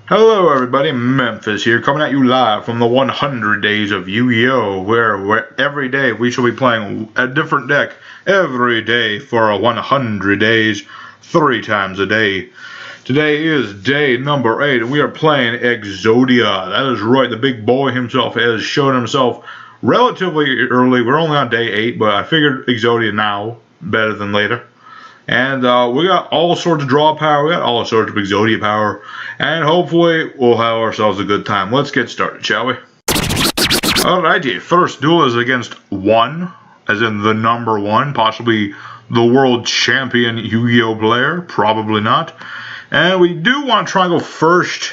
Hello everybody, Memphis here, coming at you live from the 100 Days of Yu-Gi-Oh! Where every day we shall be playing a different deck every day for 100 days, 3 times a day. Today is day number 8, and we are playing Exodia. That is right, the big boy himself has shown himself relatively early. We're only on day 8, but I figured Exodia now, better than later. And we got all sorts of draw power, we got all sorts of Exodia power, and hopefully we'll have ourselves a good time. Let's get started, shall we? Alrighty, first duel is against 1, as in the number 1, possibly the world champion Yu-Gi-Oh player, probably not. And we do want to try and go first.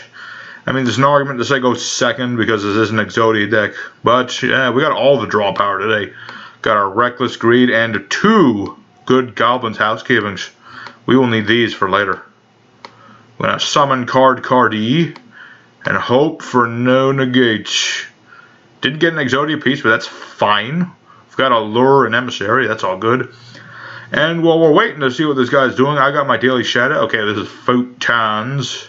I mean, there's an argument to say go second because this is an Exodia deck, but yeah, we got all the draw power today. Got our Reckless Greed and 2 good Goblin's Housekeepings. We will need these for later. We're going to summon card E and hope for no negates. Didn't get an Exodia piece, but that's fine. We've got a Lure and Emissary, that's all good. And while we're waiting to see what this guy's doing, I got my daily shadow. Okay, this is Photons.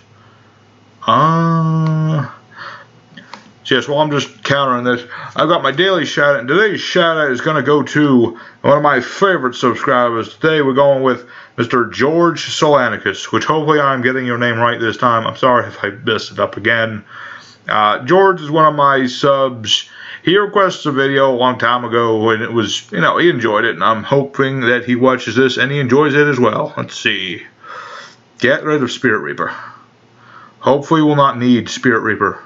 Yes, well, I'm just countering this. I've got my daily shout out, and today's shout out is going to go to one of my favorite subscribers. Today we're going with Mr. George Solanicus, which hopefully I'm getting your name right this time. I'm sorry if I messed it up again. George is one of my subs. He requested a video a long time ago, and it was, he enjoyed it, and I'm hoping that he watches this and he enjoys it as well. Let's see. Get rid of Spirit Reaper. Hopefully we'll not need Spirit Reaper.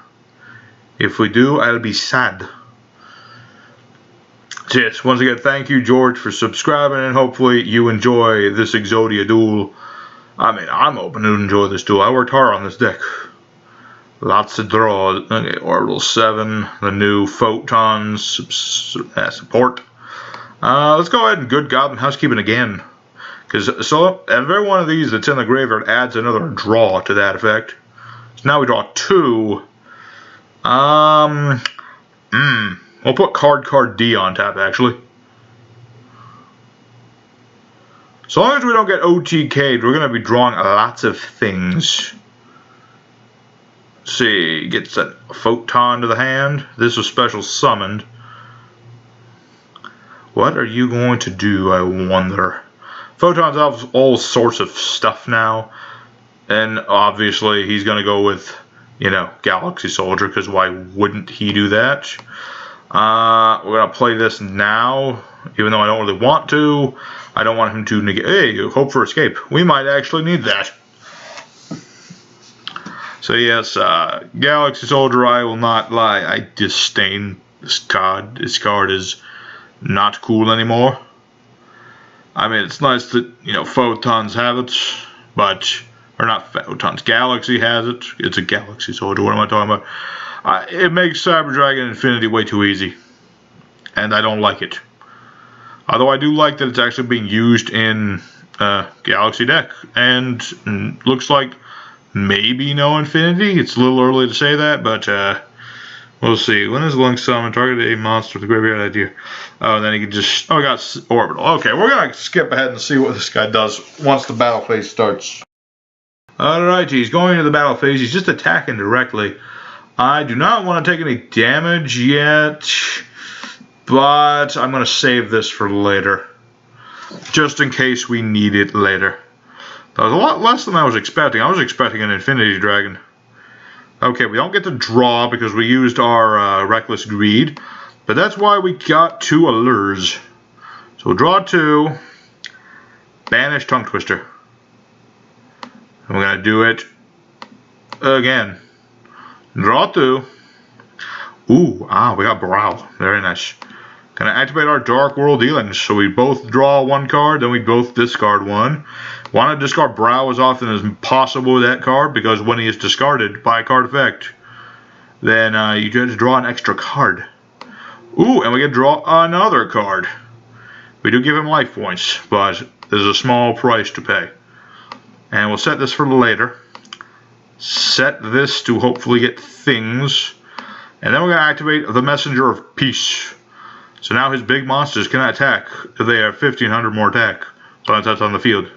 If we do, I'll be sad. So yes, once again, thank you, George, for subscribing, and hopefully you enjoy this Exodia duel. I mean, I'm hoping to enjoy this duel. I worked hard on this deck. Lots of draws. Okay, Orbital 7, the new Photons support. Let's go ahead and good Goblin Housekeeping again. So every one of these that's in the graveyard adds another draw to that effect. So now we draw 2. We'll put card D on top, actually. So long as we don't get OTK'd, we're going to be drawing lots of things. Let's see, gets a Photon to the hand. This was special summoned. What are you going to do, I wonder? Photons have all sorts of stuff now. And obviously he's going to go with, Galaxy Soldier, because why wouldn't he do that? We're going to play this now, even though I don't really want to. I don't want him to negate. Hey, Hope for Escape. We might actually need that. So yes, Galaxy Soldier, I will not lie. I disdain this card. This card is not cool anymore. I mean, it's nice that, Photons have it, but... Or not Photons. Galaxy has it. It's a Galaxy Soldier. What am I talking about? It makes Cyber Dragon Infinity way too easy. And I don't like it. Although I do like that it's actually being used in Galaxy deck. And looks like maybe no Infinity. It's a little early to say that, but we'll see. When is Lung Summon? Target a monster with the graveyard idea. Oh, and then he can just... Oh, I got Orbital. Okay, we're going to skip ahead and see what this guy does once the battle phase starts. Alright, he's going into the battle phase. He's just attacking directly. I do not want to take any damage yet, but I'm going to save this for later, just in case we need it later. That was a lot less than I was expecting. I was expecting an Infinity Dragon. Okay, we don't get to draw because we used our Reckless Greed, but that's why we got 2 Allures. So we'll draw 2, banish Tongue Twister. We're going to do it again. Draw 2. Ooh, we got Brow. Very nice. Going to activate our Dark World Dealings. So we both draw 1 card, then we both discard 1. Want to discard Brow as often as possible with that card, because when he is discarded by a card effect, then you just draw an extra card. Ooh, and we get to draw another card. We do give him life points, but there's a small price to pay. And we'll set this for later. Set this to hopefully get things. And then we're going to activate the Messenger of Peace. So now his big monsters can attack if they have 1,500 more attack once that's on the field.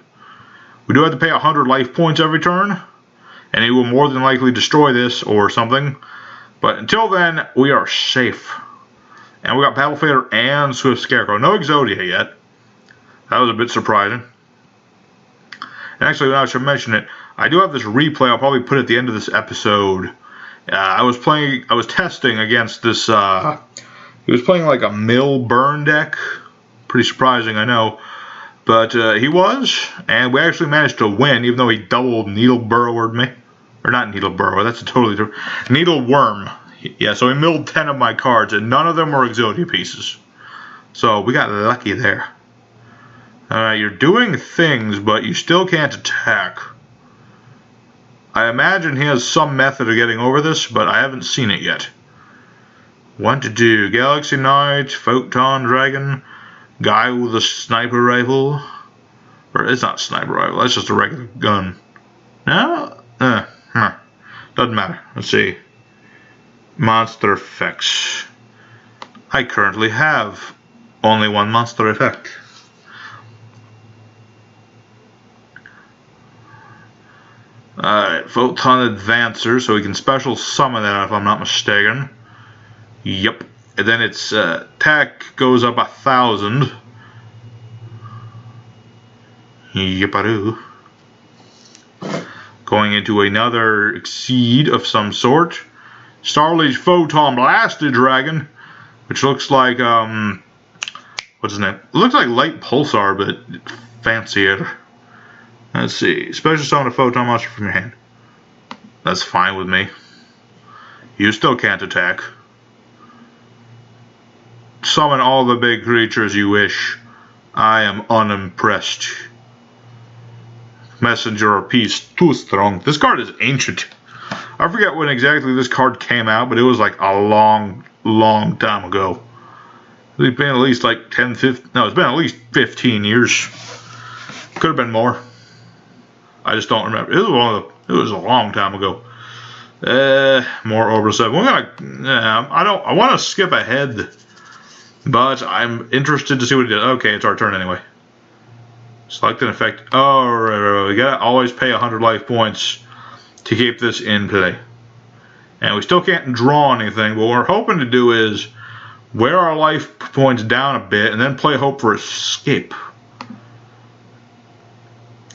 We do have to pay 100 life points every turn. and he will more than likely destroy this or something. But until then, we are safe. And we got Battle Fader and Swift Scarecrow. No Exodia yet. That was a bit surprising. And actually, I should mention it, I do have this replay. I'll probably put it at the end of this episode. I was testing against this, he was playing like a mill burn deck. Pretty surprising, I know. But he was, and we actually managed to win, even though he double needle burrowed me. Or not needle burrow, that's a totally different. Needle worm. Yeah, so he milled 10 of my cards, and none of them were Exodia pieces. So we got lucky there. You're doing things, but you still can't attack. I imagine he has some method of getting over this, but I haven't seen it yet. What to do? Galaxy Knight, Photon Dragon, guy with a sniper rifle. Or it's not a sniper rifle, that's just a regular gun. No? Doesn't matter. Let's see. Monster effects. I currently have only one monster effect. Alright, Photon Advancer, so we can special summon that if I'm not mistaken. Yep. And then its attack goes up 1,000. Yep-a-doo. Going into another Exceed of some sort. Starliege Photon Blasted Dragon, which looks like, what's his name? It looks like Light Pulsar, but fancier. Let's see. Special summon a photon monster from your hand. That's fine with me. You still can't attack. Summon all the big creatures you wish. I am unimpressed. Messenger of Peace, too strong. This card is ancient. I forget when exactly this card came out, but it was like a long time ago. It's been at least like 10, 15, no, it's been at least 15 years. Could have been more. I just don't remember. It was a long time ago. More over 7. We're gonna. I want to skip ahead, but I'm interested to see what he did. Okay, it's our turn anyway. Select an effect. Oh, right. We gotta always pay 100 life points to keep this in play. And we still can't draw anything. But what we're hoping to do is wear our life points down a bit and then play Hope for Escape.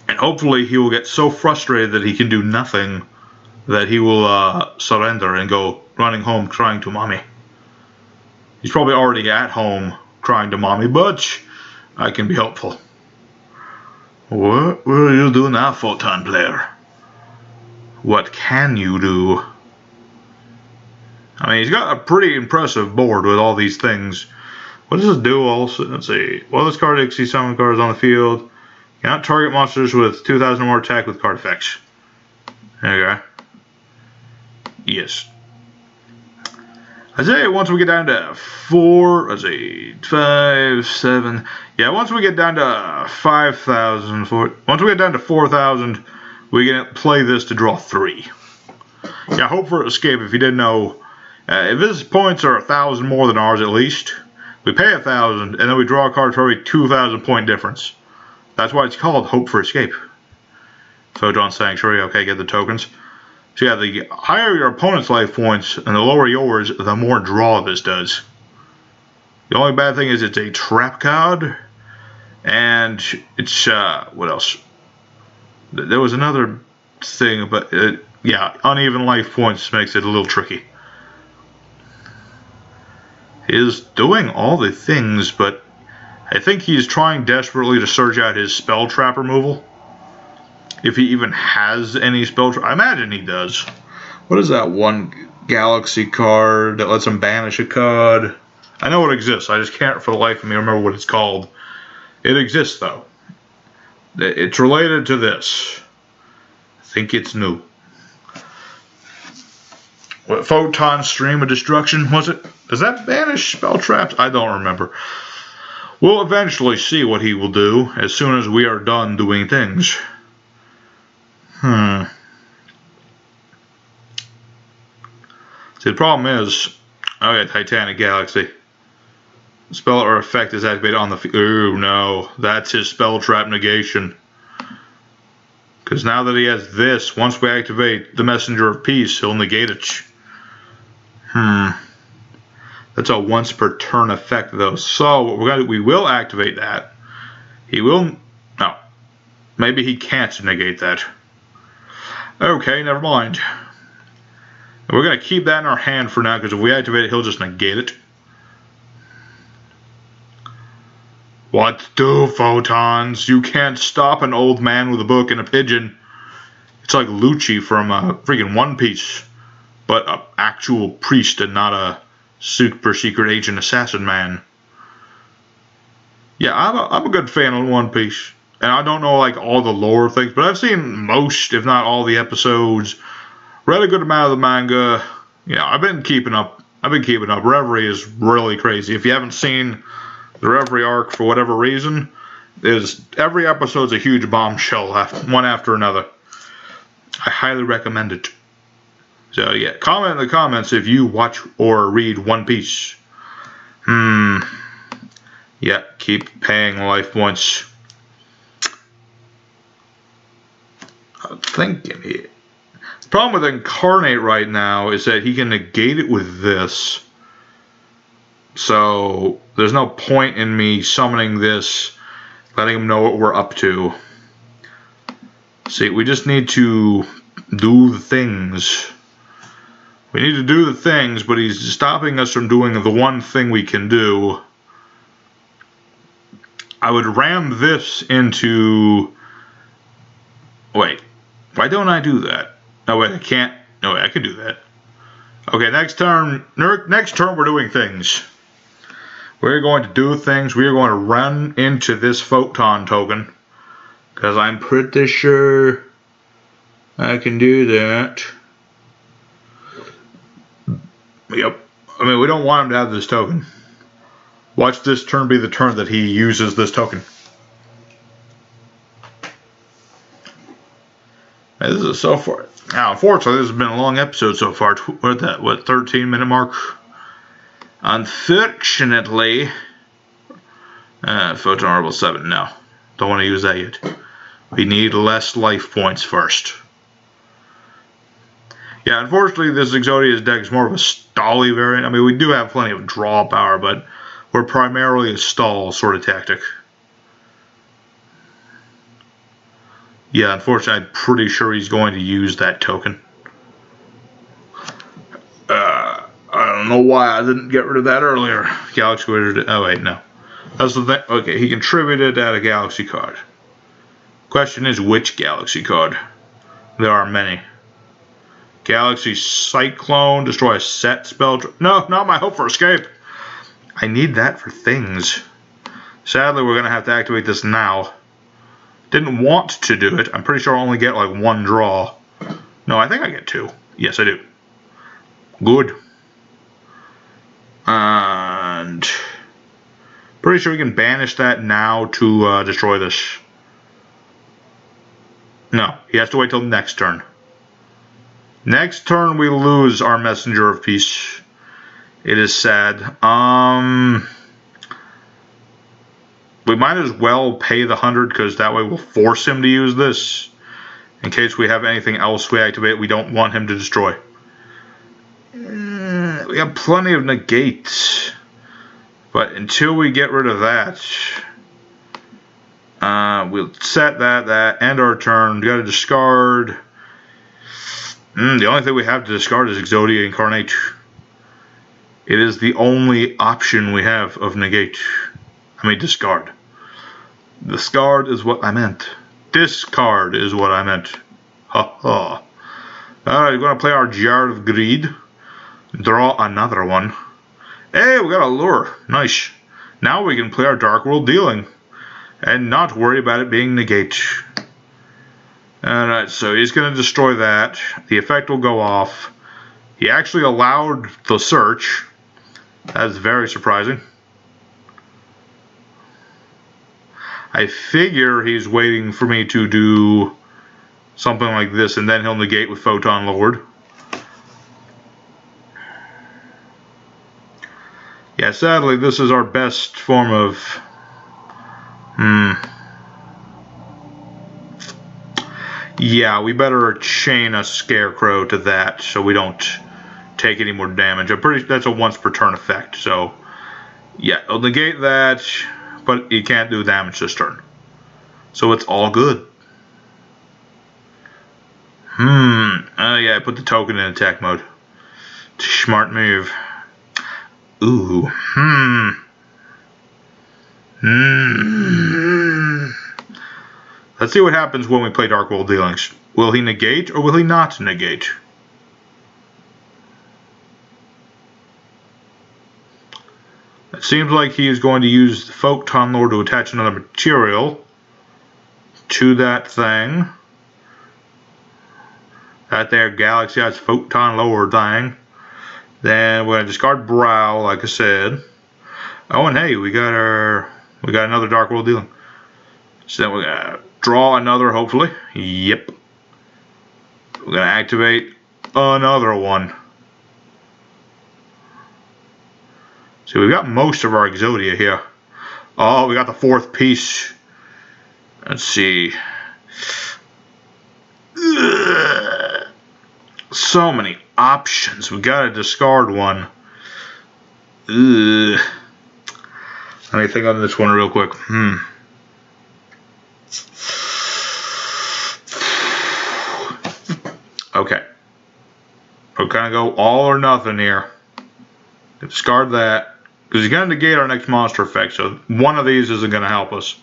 And hopefully he will get so frustrated that he can do nothing that he will surrender and go running home crying to mommy. He's probably already at home crying to mommy, but I can be helpful. What will you do now, Photon player? What can you do? I mean, he's got a pretty impressive board with all these things. What does this do also? Let's see. Well, this card exceeds summon cards on the field. Cannot target monsters with 2,000 or more attack with card effects. There you go. Yes. I say once we get down to 4, let's see, 5, 7. Yeah, once we get down to 5,000, once we get down to 4,000, we can play this to draw 3. Yeah, Hope for Escape, if you didn't know, if his points are 1,000 more than ours at least, we pay 1,000, and then we draw a card for every 2,000 point difference. That's why it's called Hope for Escape. Photon Sanctuary, okay, get the tokens. So yeah, the higher your opponent's life points and the lower yours, the more draw this does. The only bad thing is it's a trap card, and it's, what else? There was another thing, but yeah, uneven life points makes it a little tricky. He is doing all the things, but I think he's trying desperately to search out his spell trap removal. If he even has any spell trap. I imagine he does. What is that one Galaxy card that lets him banish a card? I know it exists. I just can't for the life of me remember what it's called. It exists, though. It's related to this. I think it's new. What, Photon Stream of Destruction, was it? Does that banish spell traps? I don't remember. We'll eventually see what he will do as soon as we are done doing things. See, the problem is, okay, Titanic Galaxy. Spell or effect is activated on the field. Ooh, no. That's his spell trap negation. Because Because now that he has this, once we activate the Messenger of Peace, he'll negate it. That's a once per turn effect though. So we will activate that. He will. No. Maybe he can't negate that. Okay, never mind. We're going to keep that in our hand for now, because if we activate it, he'll just negate it. What do, photons? You can't stop an old man with a book and a pigeon. It's like Lucci from freaking One Piece, but an actual priest and not a super secret agent assassin man. Yeah, I'm a good fan of One Piece. And I don't know like all the lore things, but I've seen most, if not all, the episodes. Read a good amount of the manga. You know, I've been keeping up. Reverie is really crazy. If you haven't seen the Reverie arc for whatever reason, every episode's a huge bombshell, one after another. I highly recommend it. So yeah, comment in the comments if you watch or read One Piece. Yeah, keep paying life points. I'm thinking here. The problem with Incarnate right now is that he can negate it with this. So there's no point in me summoning this, letting him know what we're up to. See, we just need to do the things. We need to do the things, but he's stopping us from doing the one thing we can do. I would ram this into... Wait, why don't I do that? No, wait, I can't. No, wait, I can do that. Okay, next turn we're doing things. We're going to do things. We are going to run into this photon token. Because I'm pretty sure I can do that. Yep. I mean, we don't want him to have this token. Watch this turn be the turn that he uses this token. This is so far. Now, unfortunately, this has been a long episode so far. What 13-minute mark? Unfortunately, Photon Orbital 7. No, don't want to use that yet. We need less life points first. Yeah, unfortunately, this Exodia's deck is more of a stally variant. I mean, we do have plenty of draw power, but we're primarily a stall sort of tactic. Yeah, unfortunately, I'm pretty sure he's going to use that token. I don't know why I didn't get rid of that earlier. Galaxy Wizard. Oh, wait, no. That's the thing. Okay, he contributed at a Galaxy card. Question is, which Galaxy card? There are many. Galaxy Cyclone. Destroy a set spell. No, not my Hope for Escape. I need that for things. Sadly, we're going to have to activate this now. Didn't want to do it. I'm pretty sure I only get like one draw. No, I think I get two. Yes, I do. Good. And pretty sure we can banish that now to destroy this. No, he has to wait till next turn. Next turn we lose our Messenger of Peace. It is sad. We might as well pay the 100, because that way we'll force him to use this. In case we have anything else we activate we don't want him to destroy. We have plenty of negates. But until we get rid of that, we'll set that, end our turn. We gotta discard. The only thing we have to discard is Exodia Incarnate. It is the only option we have of negate. I mean, discard. Discard is what I meant. Discard is what I meant. Ha ha. Alright, we're going to play our Jar of Greed. Draw another one. Hey, we got a lure. Nice. Now we can play our Dark World Dealing. And not worry about it being negate. Alright, so he's going to destroy that. The effect will go off. He actually allowed the search. That's very surprising. I figure he's waiting for me to do something like this, and then he'll negate with Photon Lord. Yeah, sadly, this is our best form of... Yeah, we better chain a Scarecrow to that so we don't take any more damage. I'm pretty that's a once per turn effect, so yeah, I'll negate that, but you can't do damage this turn. So it's all good. Oh yeah, I put the token in attack mode. Smart move. Ooh. Let's see what happens when we play Dark World Dealings. Will he negate or will he not negate? It seems like he is going to use the Photon Lore to attach another material to that thing. That there Galaxy has Photon Lore thing. Then we're gonna discard Brow, like I said. Oh, and hey, we got another Dark World Dealing. So then we're gonna draw another, hopefully. Yep. We're gonna activate another one. So we've got most of our Exodia here. Oh, we got the fourth piece. Let's see. Ugh. So many options. We gotta discard one. Ugh. Let me think on this one real quick. Okay. We're gonna go all or nothing here. Discard that. Because he's going to negate our next monster effect, so one of these isn't going to help us.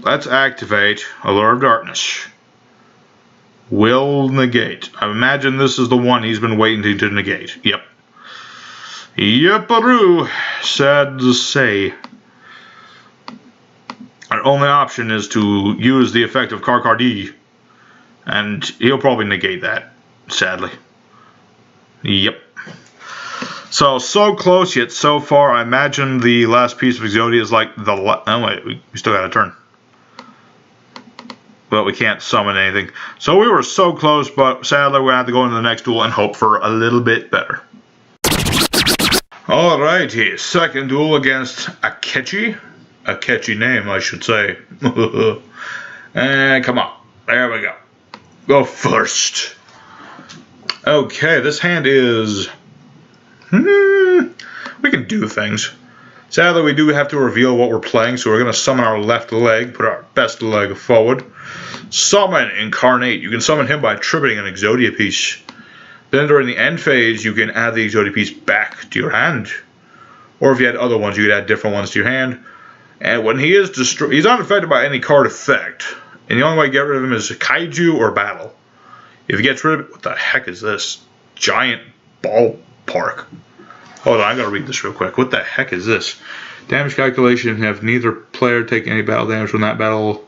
Let's activate Allure of Darkness. Will negate. I imagine this is the one he's been waiting to negate. Yep. Yep-a-roo. Sad to say. Our only option is to use the effect of Karkardi. And he'll probably negate that, sadly. Yep. So close yet so far. I imagine the last piece of Exodia is like the oh wait, we still got a turn. But we can't summon anything. So we were so close, but sadly we're gonna have to go into the next duel and hope for a little bit better. Alrighty, second duel against Akechi. A catchy name, I should say. And come on, there we go. Go first. Okay, this hand is. We can do things. Sadly, we do have to reveal what we're playing, so we're going to summon our left leg, put our best leg forward. Summon Incarnate. You can summon him by attributing an Exodia piece. Then during the end phase, you can add the Exodia piece back to your hand. Or if you had other ones, you could add different ones to your hand. And when he is destroyed, he's not affected by any card effect. And the only way to get rid of him is Kaiju or Battle. If he gets rid of it, what the heck is this? Giant ballpark. Hold on, I gotta read this real quick. What the heck is this? Damage calculation, have neither player take any battle damage from that battle.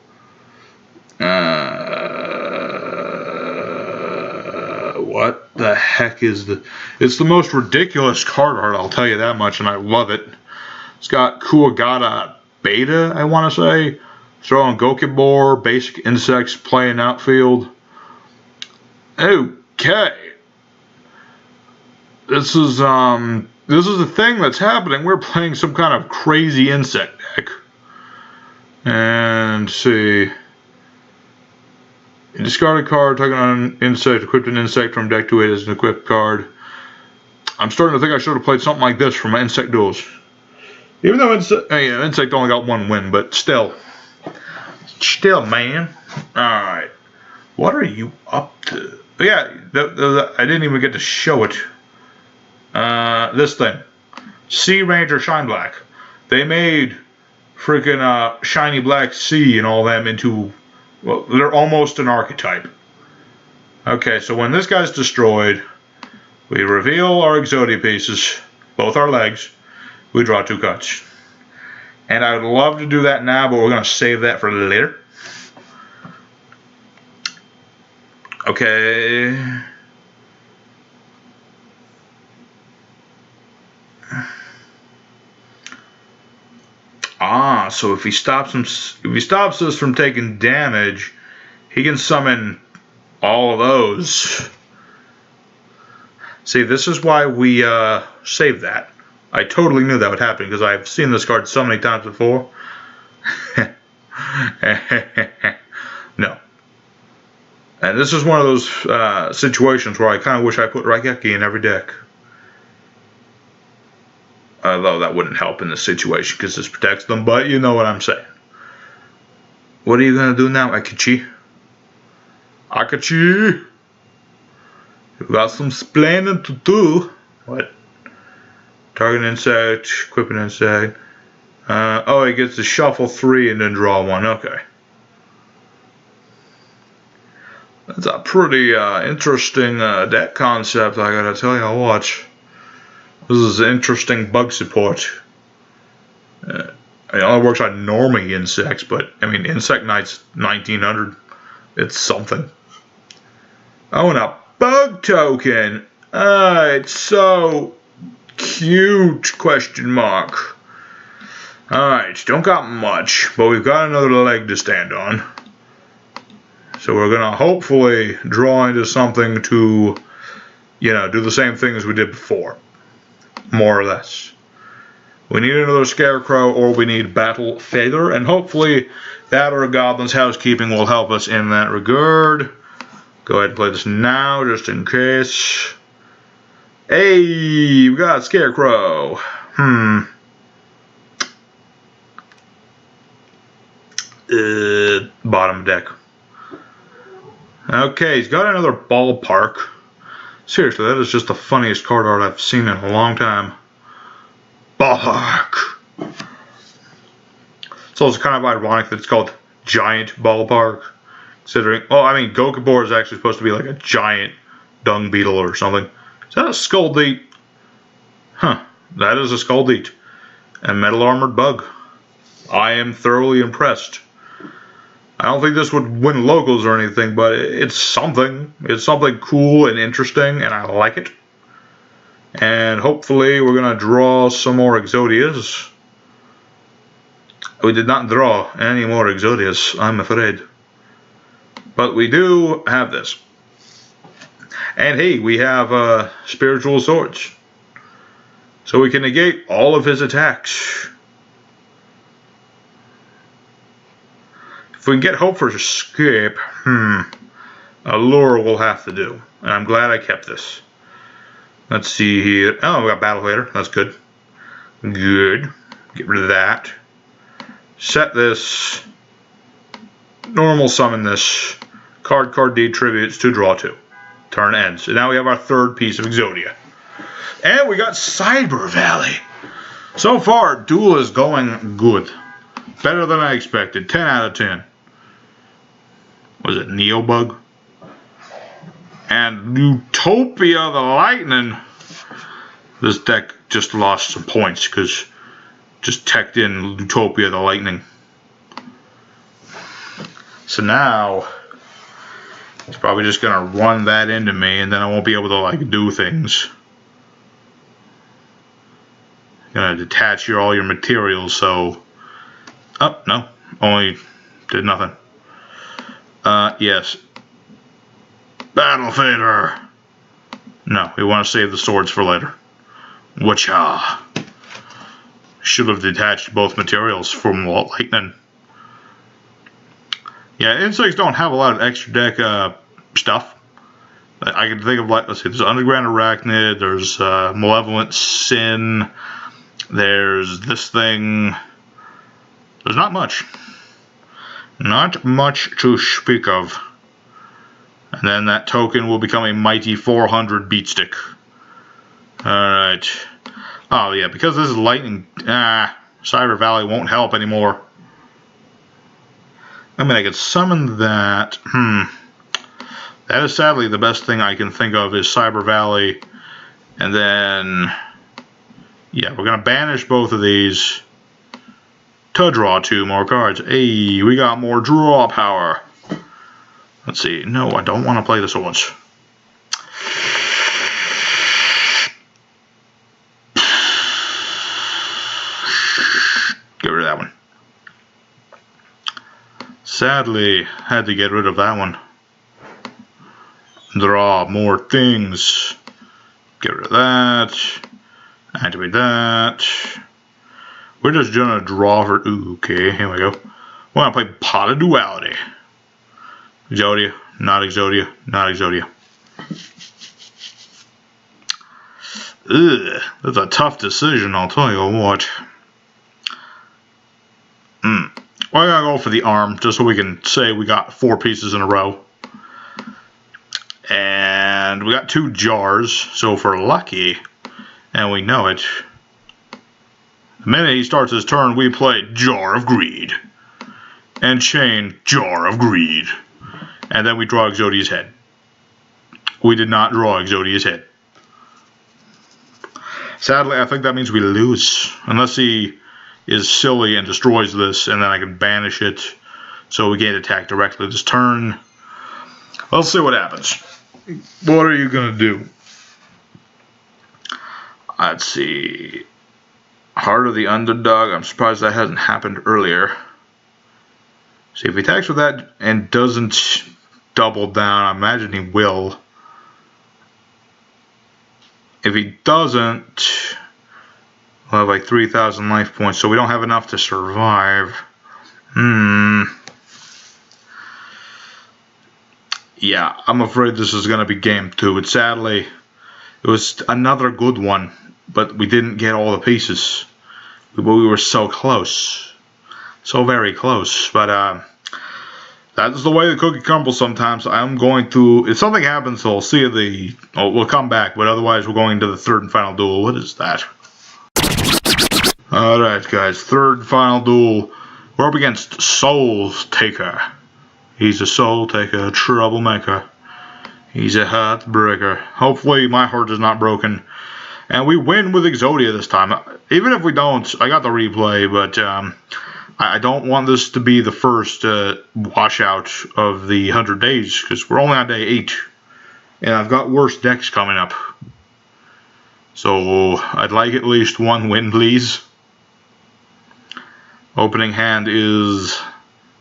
What the heck is the... It's the most ridiculous card art, I'll tell you that much, and I love it. It's got Kuwagata Beta, I want to say. Throw on Gokibor, basic insects, play in outfield. Okay. This is the thing that's happening. We're playing some kind of crazy insect deck. And see. You discard a card, target on an insect, equipped an insect from deck to it as an equipped card. I'm starting to think I should have played something like this for my insect duels. Even though insect only got one win, but still. Still, man. Alright. What are you up to? Yeah, I didn't even get to show it. This thing. Sea Ranger Shine Black. They made freaking Shiny Black Sea and all them into, well, they're almost an archetype. Okay, so when this guy's destroyed, we reveal our Exodia pieces, both our legs, we draw 2 cards. And I would love to do that now, but we're going to save that for later. Okay. So if he stops us from taking damage, he can summon all of those. See, this is why we saved that. I totally knew that would happen because I've seen this card so many times before. No. And this is one of those situations where I kind of wish I put Raigeki in every deck. Although that wouldn't help in this situation because this protects them, but you know what I'm saying. What are you going to do now, Akechi? Akechi! You got some splaining to do. What? Target insect, equip an insect. Oh, he gets to shuffle 3 and then draw 1. Okay. That's a pretty interesting deck concept, I gotta tell you what. This is interesting bug support. It only works on normie insects, but I mean, Insect Knight's 1900. It's something. Oh, and a bug token. It's so cute, question mark. Alright, don't got much, but we've got another leg to stand on. So we're gonna hopefully draw into something to, you know, do the same thing as we did before. More or less. We need another Scarecrow, or we need Battle Feather, and hopefully that or Goblin's Housekeeping will help us in that regard. Go ahead and play this now, just in case. Hey, we got Scarecrow. Bottom deck. Okay, he's got another Ballpark. Seriously, that is just the funniest card art I've seen in a long time. Ballpark. It's also kind of ironic that it's called Giant Ballpark. Considering, oh, I mean, Gokabor is actually supposed to be like a giant dung beetle or something. Is that a Skulldeat? Huh, that is a Skulldeat. And Metal Armored Bug. I am thoroughly impressed. I don't think this would win locals or anything, but it's something. It's something cool and interesting, and I like it. And hopefully we're going to draw some more Exodias. We did not draw any more Exodias, I'm afraid. But we do have this. And hey, we have Spiritual Swords. So we can negate all of his attacks. If we can get Hope for Escape, Allure will have to do. And I'm glad I kept this. Let's see here. Oh, we got Battle Fader. That's good. Good. Get rid of that. Set this. Normal summon this. Card deed tributes to draw 2. Turn ends. And now we have our third piece of Exodia. And we got Cyber Valley. So far, Duel is going good. Better than I expected. 10 out of 10. Was it Neobug? And Utopia the Lightning. This deck just lost some points because just teched in Utopia the Lightning. So now it's probably just gonna run that into me, and then I won't be able to like do things. Gonna detach all your materials. So, oh no, only did nothing. Yes. Battle Fader. No, we want to save the swords for later. Whatcha? Should have detached both materials from Lightning. Yeah, insects don't have a lot of extra deck stuff. I can think of, like, let's see, there's Underground Arachnid, there's Malevolent Sin, there's this thing. There's not much. Not much to speak of. And then that token will become a mighty 400 beatstick. Alright. Oh yeah, because this is lightning, Cyber Valley won't help anymore. I mean, I could summon that. That is sadly the best thing I can think of is Cyber Valley. And then, yeah, we're going to banish both of these to draw 2 more cards. Hey, we got more draw power. Let's see. No, I don't want to play the swords. Get rid of that one. Sadly, had to get rid of that one. Draw more things. Get rid of that. Activate that. We're just gonna draw for. Ooh, okay, here we go. We're gonna play Pot of Duality. Exodia, Not Exodia. Not Exodia. Ugh, that's a tough decision, I'll tell you what. Well, I gotta go for the arm, just so we can say we got 4 pieces in a row. And we got 2 jars, so if we're lucky, and we know it, the minute he starts his turn, we play Jar of Greed. And chain Jar of Greed. And then we draw Exodia's head. We did not draw Exodia's head. Sadly, I think that means we lose. Unless he is silly and destroys this, and then I can banish it so we can't attack directly this turn. Let's see what happens. What are you gonna do? Let's see. Heart of the Underdog. I'm surprised that hasn't happened earlier. See, if he attacks with that and doesn't double down, I imagine he will. If he doesn't, we'll have like 3,000 life points, so we don't have enough to survive. Yeah, I'm afraid this is going to be game 2. It sadly, it was another good one, but we didn't get all the pieces. But we were so close. So very close. But that's the way the cookie crumbles sometimes. I'm going to, if something happens, I'll see we'll come back, but otherwise we're going to the 3rd and final duel. What is that? Alright guys, 3rd and final duel. We're up against Soul Taker. He's a soul taker, a troublemaker. He's a heartbreaker. Hopefully my heart is not broken. And we win with Exodia this time. Even if we don't, I got the replay, but I don't want this to be the first washout of the 100 days, because we're only on day 8. And I've got worse decks coming up. So I'd like at least 1 win, please. Opening hand is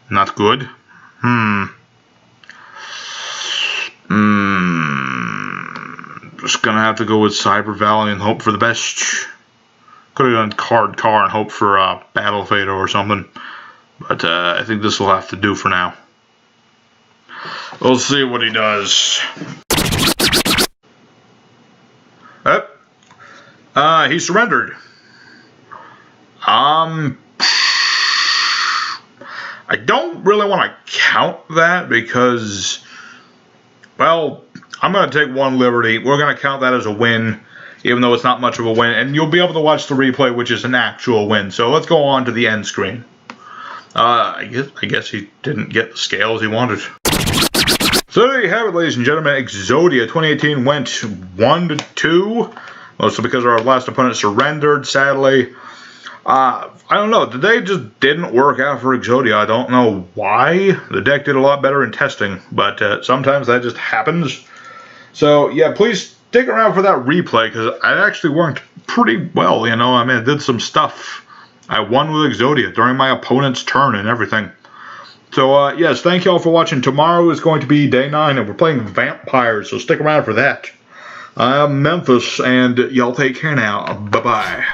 not good. Just gonna have to go with Cyber Valley and hope for the best. Could have done Card Car and hope for Battle Fader or something. But I think this will have to do for now. We'll see what he does. He surrendered. I don't really want to count that because, well, I'm going to take 1 liberty. We're going to count that as a win, even though it's not much of a win. And you'll be able to watch the replay, which is an actual win. So let's go on to the end screen. I guess he didn't get the scales he wanted. So there you have it, ladies and gentlemen. Exodia 2018 went 1-2. Mostly because our last opponent surrendered, sadly. I don't know. Today just didn't work out for Exodia. I don't know why. The deck did a lot better in testing, but sometimes that just happens. So, yeah, please stick around for that replay, because it actually worked pretty well, you know. I mean, I did some stuff. I won with Exodia during my opponent's turn and everything. So, yes, thank you all for watching. Tomorrow is going to be day 9, and we're playing Vampires, so stick around for that. I'm Memphis, and y'all take care now. Bye-bye.